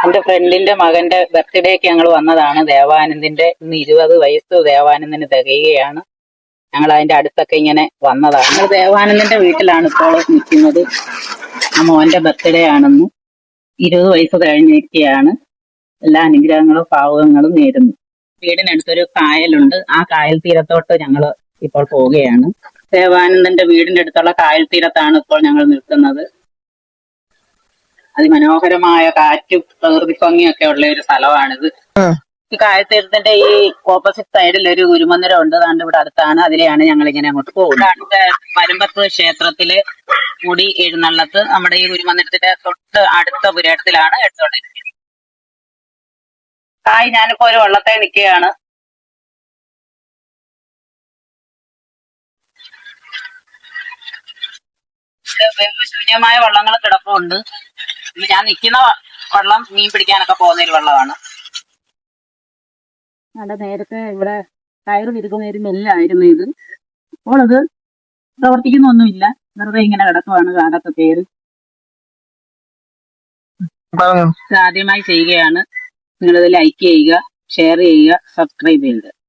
എന്റെ ഫ്രണ്ടിന്റെ മകന്റെ ബർത്ത്ഡേക്ക് ഞങ്ങൾ വന്നതാണ്. ദേവാനന്ദിന്റെ ഇന്ന് 20 വയസ്സ് ദേവാനന്ദിന് തികയുകയാണ്. ഞങ്ങൾ അതിന്റെ അടുത്തൊക്കെ ഇങ്ങനെ വന്നതാണ്. ഞങ്ങൾ ദേവാനന്ദിന്റെ വീട്ടിലാണ് ഇപ്പോൾ നിൽക്കുന്നത്. ആ മോന്റെ ബർത്ത്ഡേ ആണെന്ന്. 20 വയസ്സ് കഴിഞ്ഞിരിക്കുകയാണ്. എല്ലാ അനുഗ്രഹങ്ങളും ഭാവുകങ്ങളും നേരുന്നു. വീടിനടുത്തൊരു കായലുണ്ട്. ആ കായൽ തീരത്തോട്ട് ഞങ്ങൾ ഇപ്പോൾ പോവുകയാണ്. ദേവാനന്ദന്റെ വീടിന്റെ അടുത്തുള്ള കായൽ തീരത്താണ് ഇപ്പോൾ ഞങ്ങൾ നിൽക്കുന്നത്. അതിമനോഹരമായ കാറ്റും പ്രകൃതി ഭംഗിയൊക്കെ ഉള്ള ഒരു സ്ഥലമാണിത്. ഈ കായൽത്തീരത്തിന്റെ ഈ ഓപ്പോസിറ്റ് സൈഡിൽ ഒരു ഗുരുമന്ദിരം ഉണ്ട്. അതാണ്ട് ഇവിടെ അടുത്താണ്. അതിലെയാണ് ഞങ്ങൾ ഇങ്ങനെ അങ്ങോട്ട് പോകുന്നത്. മരുമ്പത്ത് ക്ഷേത്രത്തിലെ മുടി എഴുന്നള്ളത്ത് നമ്മുടെ ഈ ഗുരുമന്ദിരത്തിന്റെ തൊട്ട് അടുത്ത പുരയിടത്തിലാണ് എടുത്തുകൊണ്ടിരിക്കുന്നത്. ഞാനിപ്പോ ഒരു വള്ളത്തെ നിൽക്കുകയാണ്. ശൂന്യമായ വള്ളങ്ങൾ കിടപ്പുണ്ട്. ഞാൻ നിൽക്കുന്ന വള്ളം മീൻ പിടിക്കാനൊക്കെ പോകുന്ന ഒരു വള്ളമാണ്. അവിടെ നേരത്തെ ഇവിടെ കയറ് തിരുക്കുന്ന ഒരു മില്ലായിരുന്നു ഇത്. അപ്പോൾ അത് പ്രവർത്തിക്കുന്നൊന്നുമില്ല. വെറുതെ ഇങ്ങനെ കിടക്കുവാണ് കാടൊക്കെ കയറി. ആദ്യമായി ചെയ്യുകയാണ്. നിങ്ങളിത് ലൈക്ക് ചെയ്യുക, ഷെയർ ചെയ്യുക, സബ്സ്ക്രൈബ് ചെയ്യുക.